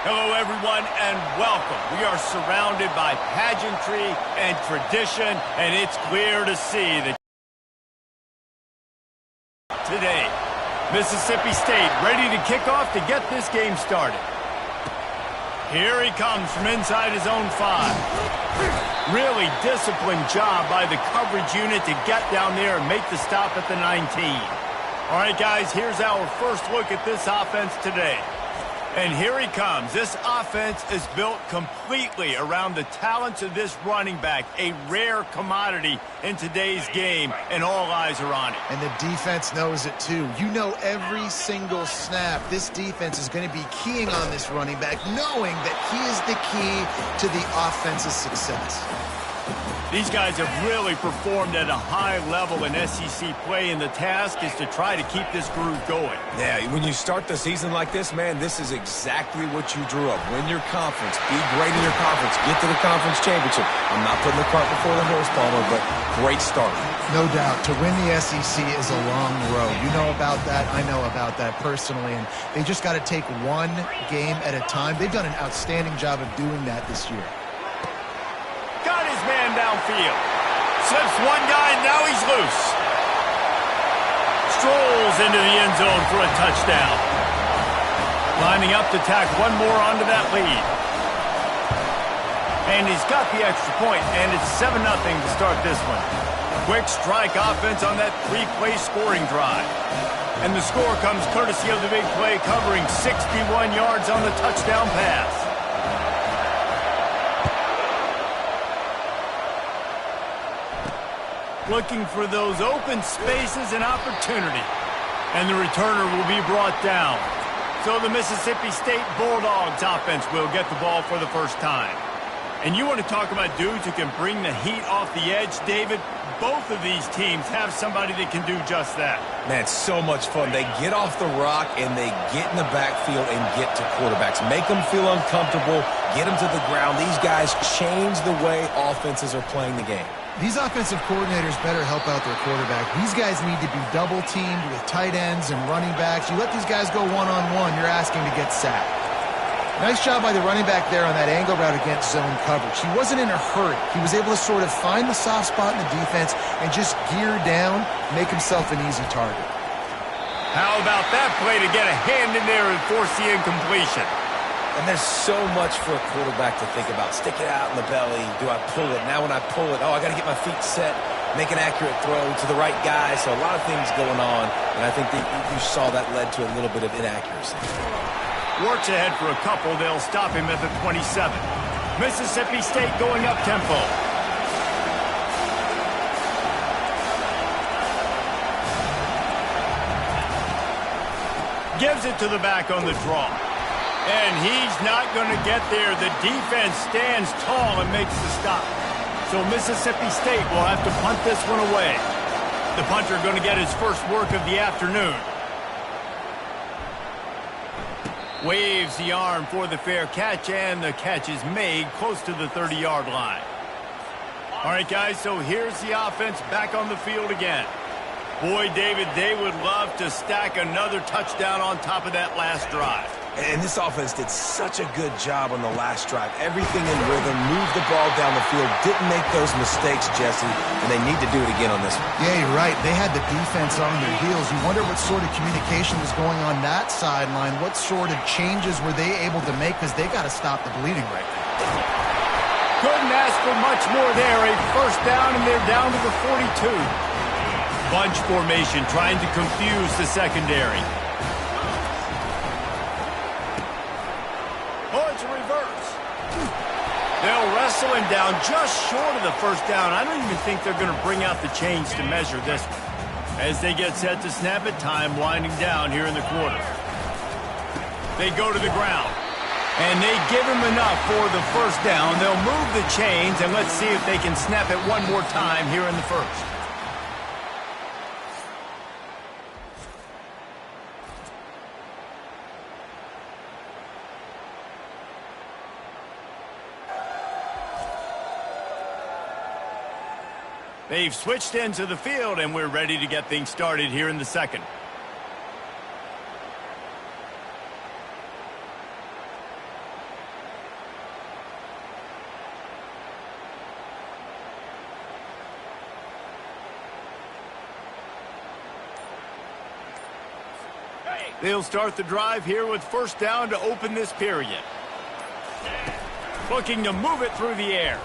Hello, everyone, and welcome. We are surrounded by pageantry and tradition, and it's clear to see that today, Mississippi State ready to kick off to get this game started. Here he comes from inside his own 5. Really disciplined job by the coverage unit to get down there and make the stop at the 19. All right, guys, here's our first look at this offense today. And here he comes. This offense is built completely around the talents of this running back, a rare commodity in today's game, and all eyes are on it. And the defense knows it too. You know every single snap this defense is going to be keying on this running back, knowing that he is the key to the offense's success. These guys have really performed at a high level in SEC play, and the task is to try to keep this groove going. Yeah, when you start the season like this, man, this is exactly what you drew up. Win your conference, be great in your conference, get to the conference championship. I'm not putting the cart before the horse, Palmer, but great start. No doubt. To win the SEC is a long road. You know about that. I know about that personally, and they just got to take one game at a time. They've done an outstanding job of doing that this year. Got his man downfield. Slips one guy, and now he's loose. Strolls into the end zone for a touchdown. Lining up to tack one more onto that lead. And he's got the extra point, and it's 7-0 to start this one. Quick strike offense on that 3-play scoring drive. And the score comes courtesy of the big play, covering 61 yards on the touchdown pass. Looking for those open spaces and opportunity. And the returner will be brought down. So the Mississippi State Bulldogs offense will get the ball for the first time. And you want to talk about dudes who can bring the heat off the edge, David? Both of these teams have somebody that can do just that. Man, it's so much fun. They get off the rock and they get in the backfield and get to quarterbacks. Make them feel uncomfortable, get them to the ground. These guys change the way offenses are playing the game. These offensive coordinators better help out their quarterback. These guys need to be double-teamed with tight ends and running backs. You let these guys go one-on-one, you're asking to get sacked. Nice job by the running back there on that angle route against zone coverage. He wasn't in a hurry. He was able to sort of find the soft spot in the defense and just gear down, make himself an easy target. How about that play to get a hand in there and force the incompletion? And there's so much for a quarterback to think about. Stick it out in the belly. Do I pull it? Now when I pull it, I got to get my feet set, make an accurate throw to the right guy. So a lot of things going on, and I think that you saw that led to a little bit of inaccuracy. Works ahead for a couple. They'll stop him at the 27. Mississippi State going up tempo. Gives it to the back on the draw. And he's not going to get there. The defense stands tall and makes the stop. So Mississippi State will have to punt this one away. The punter going to get his first work of the afternoon. Waves the arm for the fair catch, and the catch is made close to the 30-yard line. All right, guys, so here's the offense back on the field again. Boy, David, they would love to stack another touchdown on top of that last drive. And this offense did such a good job on the last drive. Everything in rhythm, moved the ball down the field, didn't make those mistakes, Jesse, and they need to do it again on this one. Yeah, you're right. They had the defense on their heels. You wonder what sort of communication was going on that sideline. What sort of changes were they able to make, because they got to stop the bleeding right now. Couldn't ask for much more there. A first down, and they're down to the 42. Bunch formation trying to confuse the secondary. They'll wrestle him down just short of the first down. I don't even think they're going to bring out the chains to measure this one. As they get set to snap it, time winding down here in the quarter. They go to the ground. And they give him enough for the first down. They'll move the chains, and let's see if they can snap it one more time here in the first. They've switched into the field, and we're ready to get things started here in the second. They'll start the drive here with first down to open this period. Looking to move it through the air.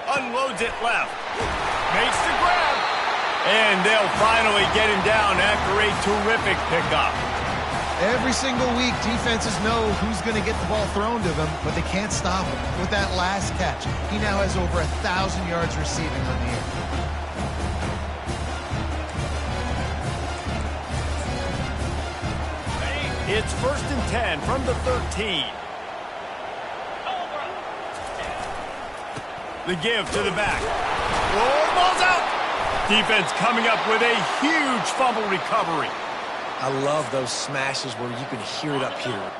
Unloads it left. Makes the grab. And they'll finally get him down after a terrific pickup. Every single week, defenses know who's going to get the ball thrown to them, but they can't stop him. With that last catch, he now has over 1,000 yards receiving on the air. It's 1st and 10 from the 13. The give to the back. Oh, ball's out! Defense coming up with a huge fumble recovery. I love those smashes where you can hear it up here.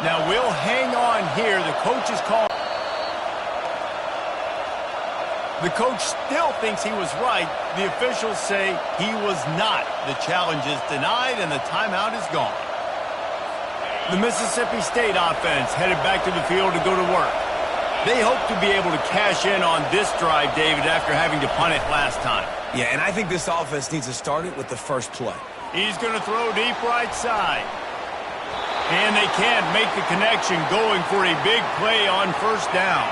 Now we'll hang on here. The coach is calling. The coach still thinks he was right. The officials say he was not. The challenge is denied and the timeout is gone. The Mississippi State offense headed back to the field to go to work. They hope to be able to cash in on this drive, David, after having to punt it last time. Yeah, and I think this offense needs to start it with the first play. He's going to throw deep right side. And they can't make the connection, going for a big play on first down.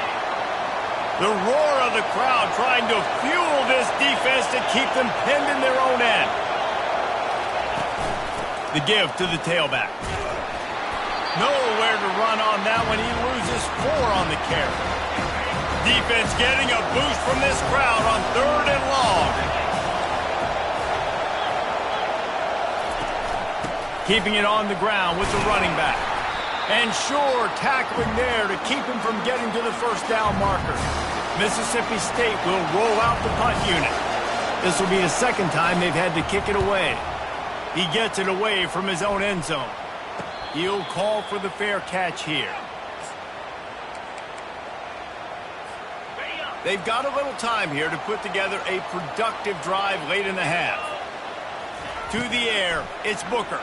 The roar of the crowd trying to fuel this defense to keep them pinned in their own end. The give to the tailback. Nowhere to run on that one. He loses 4 on the carry. Defense getting a boost from this crowd on 3rd and long. Keeping it on the ground with the running back. And sure, tackling there to keep him from getting to the first down marker. Mississippi State will roll out the punt unit. This will be the second time they've had to kick it away. He gets it away from his own end zone. He'll call for the fair catch here. They've got a little time here to put together a productive drive late in the half. To the air, it's Booker.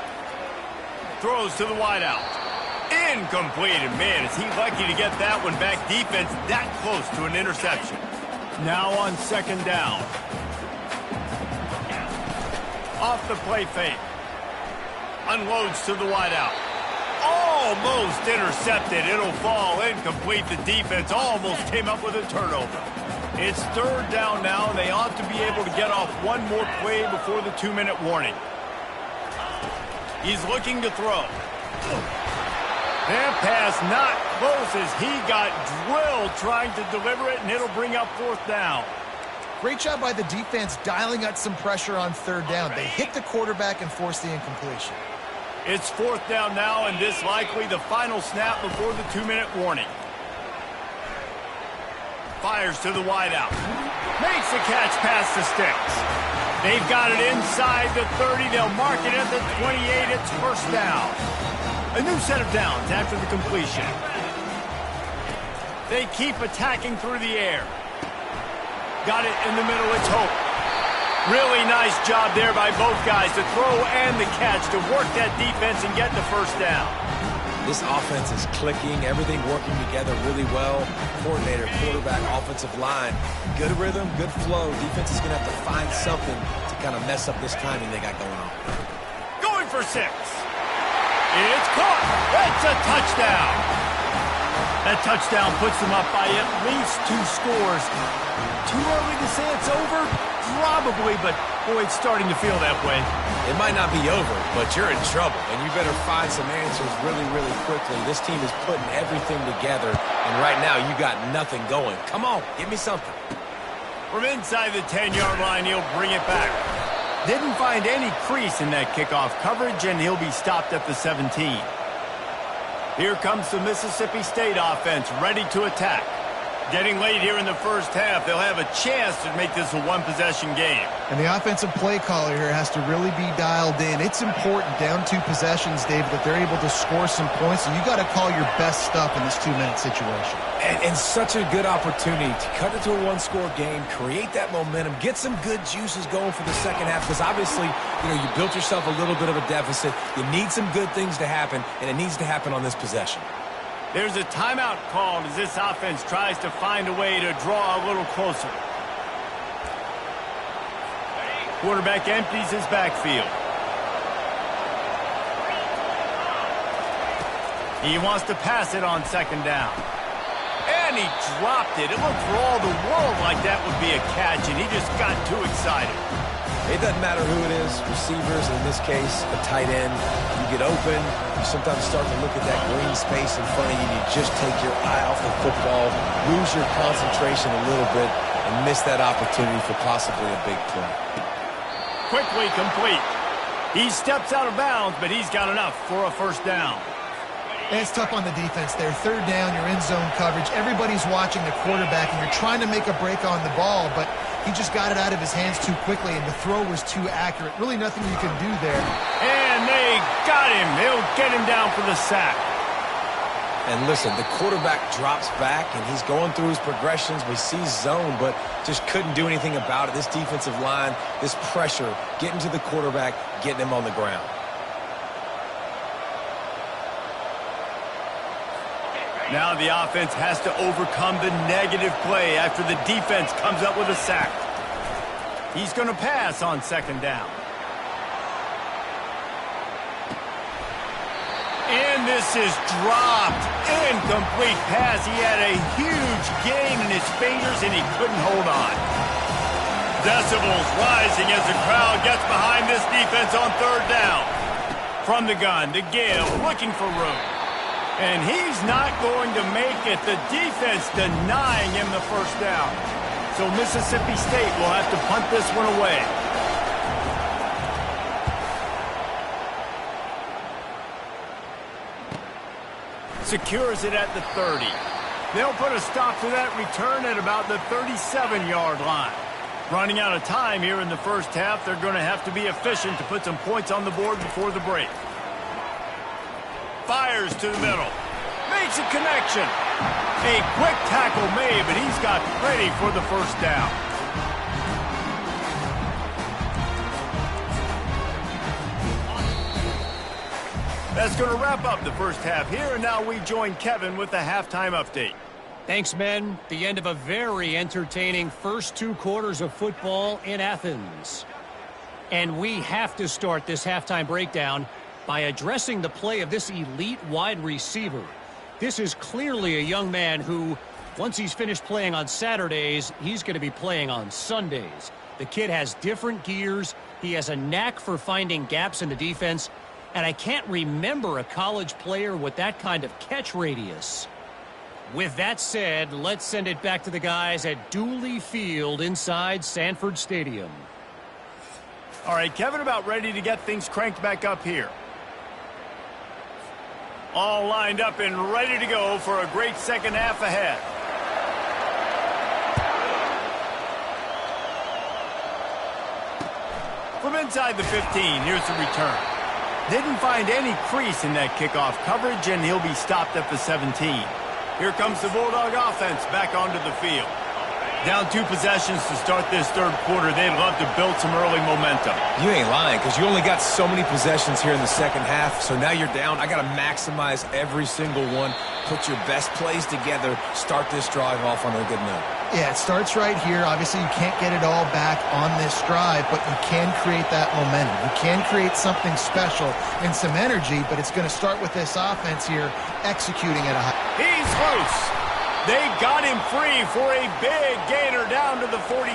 Throws to the wideout. Incomplete, and man, is he lucky to get that one back. Defense that close to an interception. Now on 2nd down. Off the play fake. Unloads to the wideout. Almost intercepted. It'll fall incomplete. The defense almost came up with a turnover. It's 3rd down now, and they ought to be able to get off one more play before the 2-minute warning. He's looking to throw. That pass not close as he got drilled trying to deliver it, and it'll bring up 4th down. Great job by the defense dialing out some pressure on 3rd down. They hit the quarterback and forced the incompletion. It's 4th down now, and this likely the final snap before the 2-minute warning. Fires to the wideout. Makes the catch past the sticks. They've got it inside the 30. They'll mark it at the 28. It's 1st down. A new set of downs after the completion. They keep attacking through the air. Got it in the middle. It's Hope. Really nice job there by both guys to throw and the catch to work that defense and get the 1st down. This offense is clicking, everything working together really well. Coordinator, quarterback, offensive line. Good rhythm, good flow. Defense is going to have to find something to kind of mess up this timing they got going on. Going for 6. It's caught. That's a touchdown. That touchdown puts them up by at least 2 scores. Too early to say it's over? Probably, but boy, it's starting to feel that way. It might not be over, but you're in trouble, and you better find some answers really, really quickly. This team is putting everything together, and right now you got nothing going. Come on, give me something. From inside the 10-yard line, he'll bring it back. Didn't find any crease in that kickoff coverage, and he'll be stopped at the 17. Here comes the Mississippi State offense, ready to attack. Getting late here in the first half, they'll have a chance to make this a one-possession game. And the offensive play caller here has to really be dialed in. It's important down 2 possessions, David, that they're able to score some points. And you got to call your best stuff in this 2-minute situation. And such a good opportunity to cut it to a 1-score game, create that momentum, get some good juices going for the second half. Because obviously, you built yourself a little bit of a deficit. You need some good things to happen, and it needs to happen on this possession. There's a timeout called as this offense tries to find a way to draw a little closer. Quarterback empties his backfield. He wants to pass it on second down. And he dropped it. It looked for all the world like that would be a catch, and he just got too excited. It doesn't matter who it is, receivers, in this case, a tight end. You get open, you sometimes start to look at that green space in front of you, and you just take your eye off the football, lose your concentration a little bit, and miss that opportunity for possibly a big play. Quickly complete. He steps out of bounds, but he's got enough for a first down. And it's tough on the defense there. Third down, you're in zone coverage. Everybody's watching the quarterback, and you're trying to make a break on the ball, but he just got it out of his hands too quickly, and the throw was too accurate. Really nothing you can do there. And they got him. They'll get him down for the sack. And listen, the quarterback drops back, and he's going through his progressions. We see zone, but just couldn't do anything about it. This defensive line, this pressure, getting to the quarterback, getting him on the ground. Now the offense has to overcome the negative play after the defense comes up with a sack. He's going to pass on second down. And this is dropped. Incomplete pass. He had a huge gain in his fingers, and he couldn't hold on. Decibels rising as the crowd gets behind this defense on third down. From the gun, the give, looking for room. And he's not going to make it. The defense denying him the first down. So Mississippi State will have to punt this one away. Secures it at the 30. They'll put a stop to that return at about the 37-yard line. Running out of time here in the first half, they're going to have to be efficient to put some points on the board before the break. Fires to the middle. Makes a connection. A quick tackle made, but he's got plenty for the first down. That's going to wrap up the first half here, and now we join Kevin with the halftime update. Thanks, men. The end of a very entertaining first two quarters of football in Athens. And we have to start this halftime breakdown by addressing the play of this elite wide receiver. This is clearly a young man who, once he's finished playing on Saturdays, he's going to be playing on Sundays. The kid has different gears. He has a knack for finding gaps in the defense. And I can't remember a college player with that kind of catch radius. With that said, let's send it back to the guys at Dooley Field inside Sanford Stadium. All right, Kevin, about ready to get things cranked back up here. All lined up and ready to go for a great second half ahead. From inside the 15, here's the return. Didn't find any crease in that kickoff coverage, and he'll be stopped at the 17. Here comes the Bulldog offense back onto the field. Down 2 possessions to start this third quarter. They'd love to build some early momentum. You ain't lying, because you only got so many possessions here in the second half, so now you're down. I got to maximize every single one, put your best plays together, start this drive off on a good note. Yeah, it starts right here. Obviously, you can't get it all back on this drive, but you can create that momentum. You can create something special and some energy, but it's going to start with this offense here executing at a high. He's loose. They got him free for a big gainer down to the 43.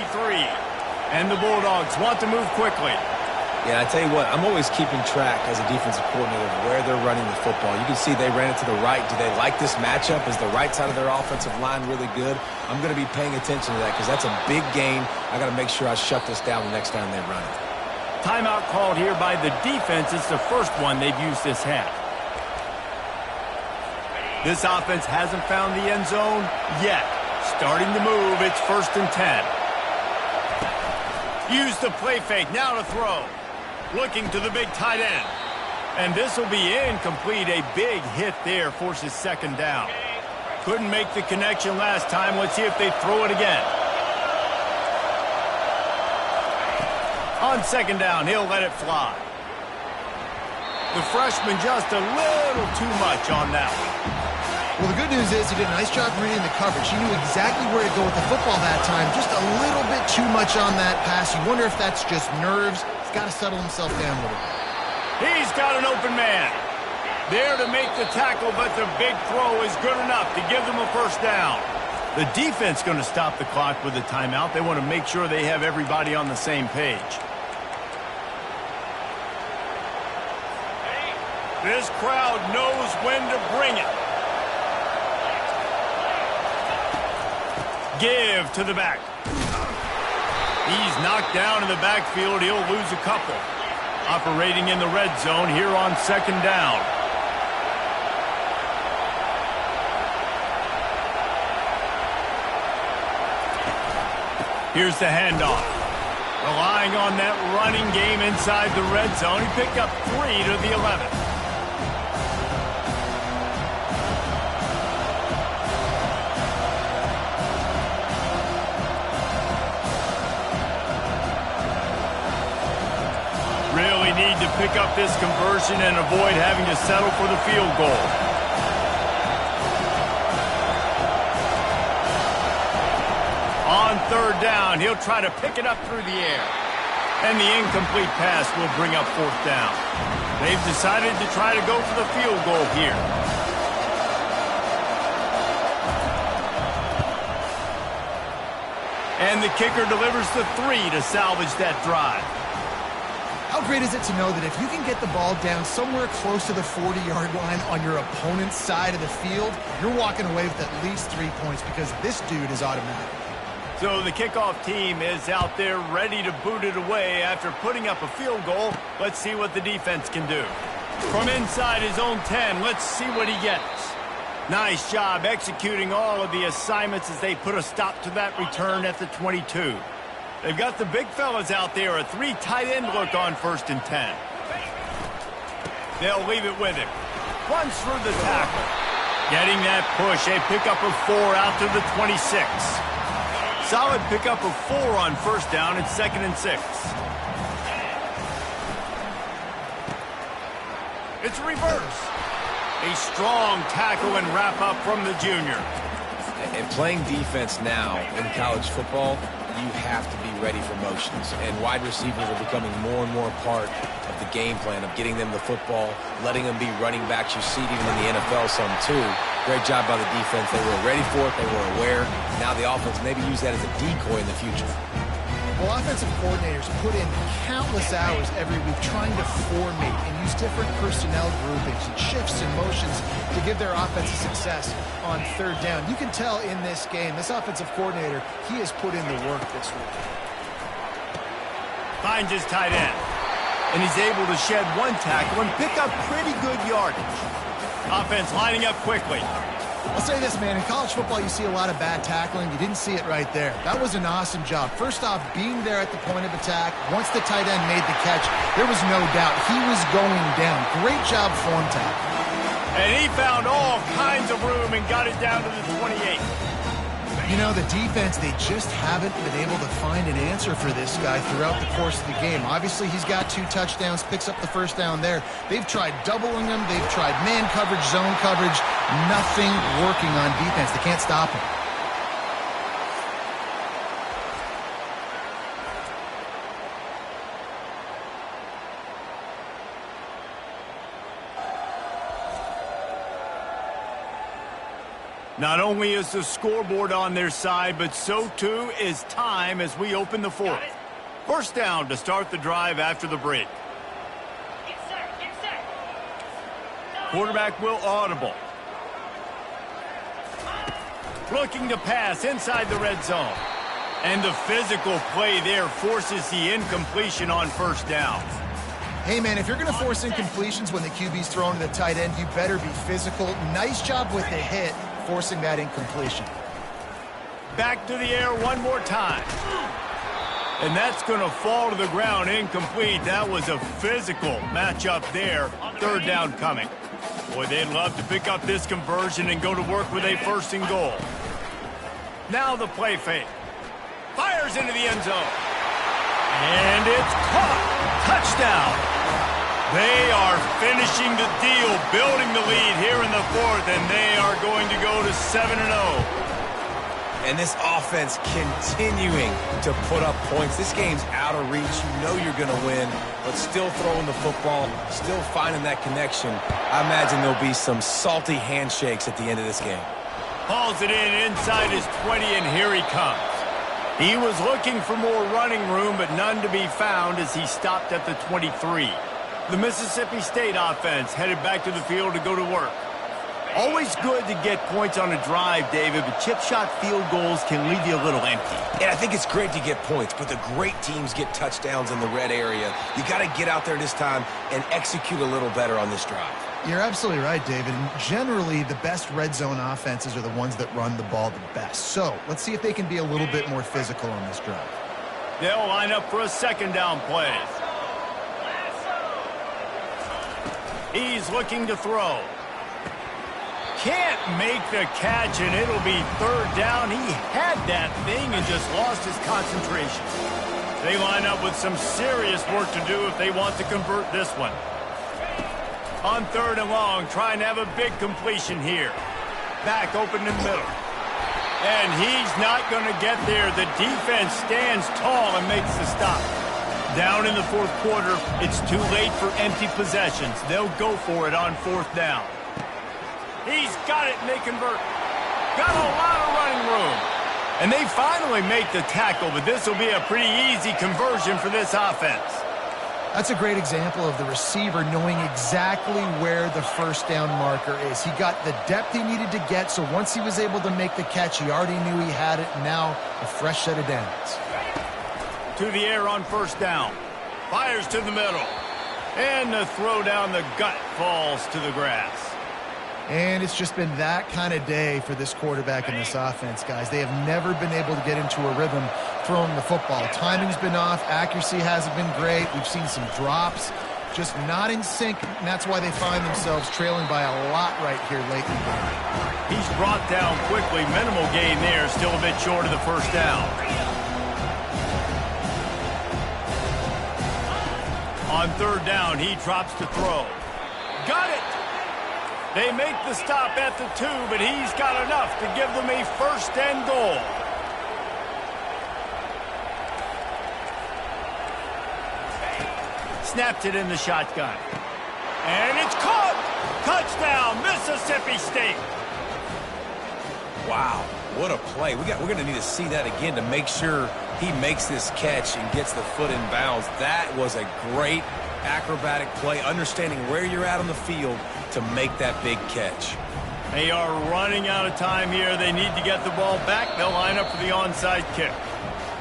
And the Bulldogs want to move quickly. Yeah, I tell you what, I'm always keeping track as a defensive coordinator of where they're running the football. You can see they ran it to the right. Do they like this matchup? Is the right side of their offensive line really good? I'm going to be paying attention to that because that's a big gain. I got to make sure I shut this down the next time they run it. Timeout called here by the defense. It's the first one they've used this half. This offense hasn't found the end zone yet. Starting to move. It's 1st and 10. Use the play fake. Now to throw. Looking to the big tight end. And this will be incomplete. A big hit there forces second down. Couldn't make the connection last time. Let's see if they throw it again. On second down, he'll let it fly. The freshman just a little too much on that one. Well, the good news is he did a nice job reading the coverage. He knew exactly where to go with the football that time. Just a little bit too much on that pass. You wonder if that's just nerves. He's got to settle himself down a little bit. He's got an open man. There to make the tackle, but the big throw is good enough to give them a first down. The defense going to stop the clock with a timeout. They want to make sure they have everybody on the same page. This crowd knows when to bring it. Give to the back. He's knocked down in the backfield. He'll lose a couple. Operating in the red zone here on second down. Here's the handoff. Relying on that running game inside the red zone. He picked up 3 to the 11. Really need to pick up this conversion and avoid having to settle for the field goal. On third down, he'll try to pick it up through the air. And the incomplete pass will bring up fourth down. They've decided to try to go for the field goal here. And the kicker delivers the 3 to salvage that drive. How great is it to know that if you can get the ball down somewhere close to the 40-yard line on your opponent's side of the field, you're walking away with at least 3 points because this dude is automatic. So the kickoff team is out there ready to boot it away after putting up a field goal. Let's see what the defense can do. From inside his own 10, let's see what he gets. Nice job executing all of the assignments as they put a stop to that return at the 22. They've got the big fellas out there, a 3 tight end look on 1st and 10. They'll leave it with him. Runs through the tackle. Getting that push, a pickup of 4 out to the 26. Solid pickup of 4 on 1st down and 2nd and 6. It's reverse. A strong tackle and wrap up from the junior. And playing defense now in college football, you have to be ready for motions. And wide receivers are becoming more and more a part of the game plan of getting them the football, letting them be running backs. You see it even in the NFL some too. Great job by the defense. They were ready for it. They were aware. Now the offense maybe use that as a decoy in the future. Well, offensive coordinators put in countless hours every week trying to formate and use different personnel groupings and shifts and motions to give their offense success on 3rd down. You can tell in this game, this offensive coordinator, he has put in the work this week. Finds his tight end. And he's able to shed 1 tackle and pick up pretty good yardage. Offense lining up quickly. I'll say this, man. In college football, you see a lot of bad tackling. You didn't see it right there. That was an awesome job. First off, being there at the point of attack. Once the tight end made the catch, there was no doubt he was going down. Great job form tackle. And he found all kinds of room and got it down to the 28. You know, the defense, they just haven't been able to find an answer for this guy throughout the course of the game. Obviously, he's got 2 touchdowns, picks up the first down there. They've tried doubling him. They've tried man coverage, zone coverage. Nothing working on defense. They can't stop him. Not only is the scoreboard on their side, but so too is time as we open the 4th. First down to start the drive after the break. Quarterback will audible. Looking to pass inside the red zone. And the physical play there forces the incompletion on 1st down. Hey, man, if you're going to force incompletions when the QB's throwing to the tight end, you better be physical. Nice job with the hit, forcing that incompletion. Back to the air one more time. And that's going to fall to the ground incomplete. That was a physical matchup there. 3rd down coming. Boy, they'd love to pick up this conversion and go to work with a 1st and goal. Now the play fake. Fires into the end zone. And it's caught. Touchdown. They are finishing the deal, building the lead here in the fourth, and they are going to go to 7-0. And this offense continuing to put up points. This game's out of reach. You know you're going to win, but still throwing the football, still finding that connection. I imagine there'll be some salty handshakes at the end of this game. Hauls it in inside his 20, and here he comes. He was looking for more running room, but none to be found as he stopped at the 23. The Mississippi State offense headed back to the field to go to work. Always good to get points on a drive, David, but chip shot field goals can leave you a little empty. And I think it's great to get points, but the great teams get touchdowns in the red area. You got to get out there this time and execute a little better on this drive. You're absolutely right, David. And generally, the best red zone offenses are the ones that run the ball the best. So let's see if they can be a little bit more physical on this drive. They'll line up for a second down play. He's looking to throw. Can't make the catch, and it'll be third down. He had that thing and just lost his concentration. They line up with some serious work to do if they want to convert this one. On third and long, trying to have a big completion here. Back open in the middle. And he's not going to get there. The defense stands tall and makes the stop. Down in the fourth quarter, it's too late for empty possessions. They'll go for it on fourth down. He's got it, and they convert. Got a lot of running room. And they finally make the tackle, but this will be a pretty easy conversion for this offense. That's a great example of the receiver knowing exactly where the first down marker is. He got the depth he needed to get, so once he was able to make the catch, he already knew he had it. Now a fresh set of downs. To the air on first down. Fires to the middle. And the throw down the gut falls to the grass. And it's just been that kind of day for this quarterback and this offense, guys. They have never been able to get into a rhythm throwing the football. Timing's been off. Accuracy hasn't been great. We've seen some drops, just not in sync, and that's why they find themselves trailing by a lot right here late in the game. He's brought down quickly. Minimal gain there, still a bit short of the first down. On third down, he drops to throw. Got it! They make the stop at the 2, but he's got enough to give them a first and goal. Snapped it in the shotgun. And it's caught! Touchdown, Mississippi State! Wow, what a play. We're going to need to see that again to make sure he makes this catch and gets the foot in bounds. That was a great acrobatic play, understanding where you're at on the field to make that big catch. They are running out of time here. They need to get the ball back. They'll line up for the onside kick.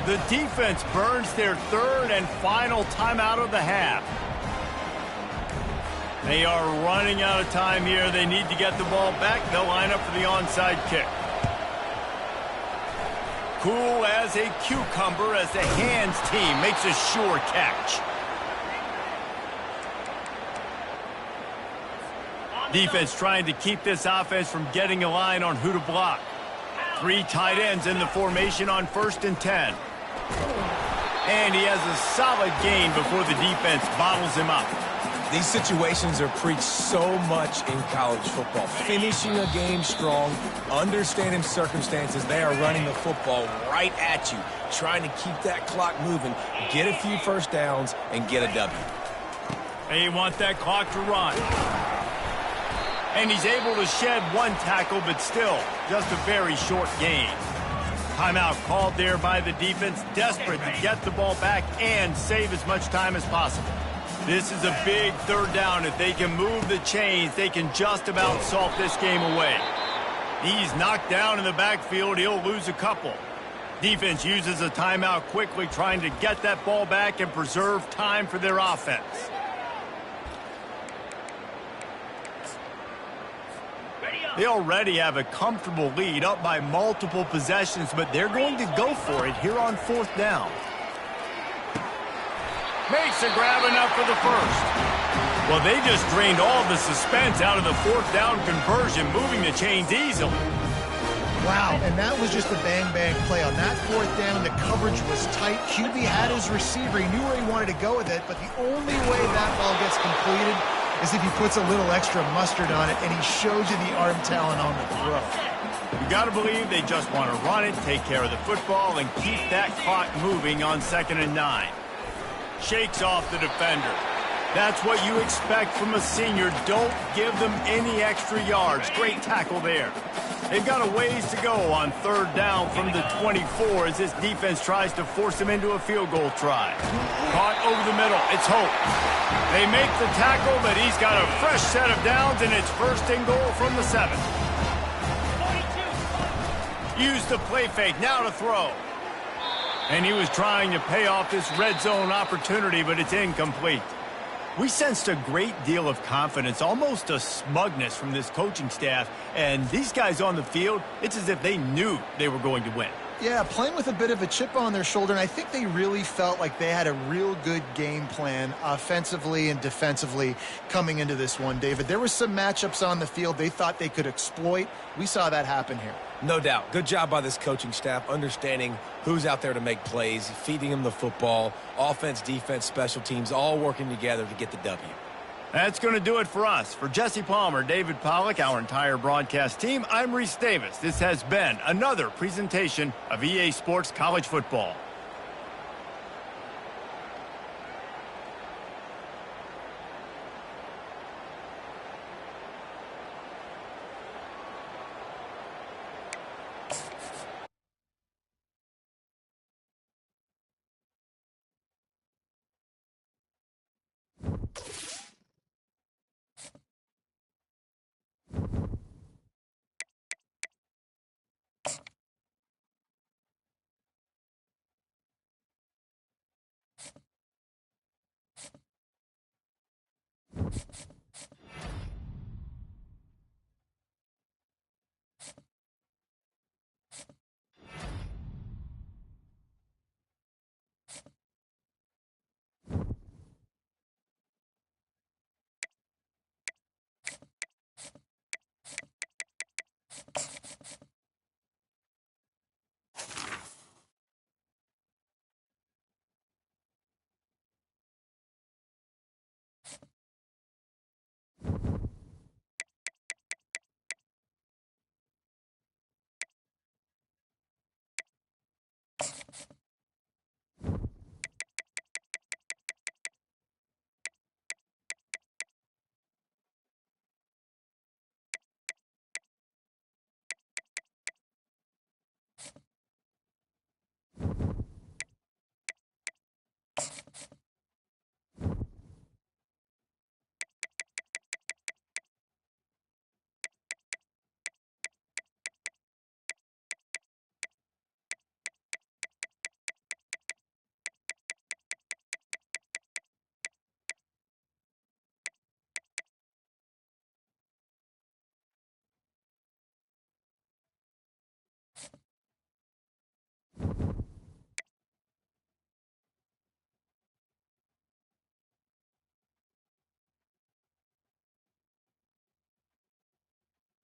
The defense burns their third and final timeout of the half. They are running out of time here. They need to get the ball back. They'll line up for the onside kick. Cool as a cucumber as the hands team makes a sure catch. Defense trying to keep this offense from getting a line on who to block. 3 tight ends in the formation on 1st and 10. And he has a solid gain before the defense bottles him up. These situations are preached so much in college football. Finishing a game strong, understanding circumstances. They are running the football right at you, trying to keep that clock moving, get a few first downs, and get a W. They want that clock to run. And he's able to shed 1 tackle, but still just a very short gain. Timeout called there by the defense, desperate to get the ball back and save as much time as possible. This is a big third down. If they can move the chains, they can just about salt this game away. He's knocked down in the backfield. He'll lose a couple. Defense uses a timeout quickly, trying to get that ball back and preserve time for their offense. They already have a comfortable lead, up by multiple possessions, but they're going to go for it here on 4th down. Makes a grab enough for the first. Well, they just drained all the suspense out of the 4th down conversion, moving the chains easily. Wow, and that was just a bang-bang play. On that fourth down, the coverage was tight. QB had his receiver. He knew where he wanted to go with it, but the only way that ball gets completed is if he puts a little extra mustard on it, and he showed you the arm talent on the throw. You got to believe they just want to run it, take care of the football, and keep that clock moving on 2nd and 9. Shakes off the defender. That's what you expect from a senior. Don't give them any extra yards. Great tackle there. They've got a ways to go on 3rd down from the 24 as this defense tries to force them into a field goal try. Caught over the middle. It's Hope. They make the tackle, but he's got a fresh set of downs, and it's 1st and goal from the 7. Use the play fake. Now to throw. And he was trying to pay off this red zone opportunity, but it's incomplete. We sensed a great deal of confidence, almost a smugness from this coaching staff. And these guys on the field, it's as if they knew they were going to win. Yeah, playing with a bit of a chip on their shoulder, and I think they really felt like they had a real good game plan offensively and defensively coming into this one, David. There were some matchups on the field they thought they could exploit. We saw that happen here. No doubt. Good job by this coaching staff, understanding who's out there to make plays, feeding them the football, offense, defense, special teams, all working together to get the W. That's going to do it for us. For Jesse Palmer, David Pollack, our entire broadcast team, I'm Reese Davis. This has been another presentation of EA Sports College Football.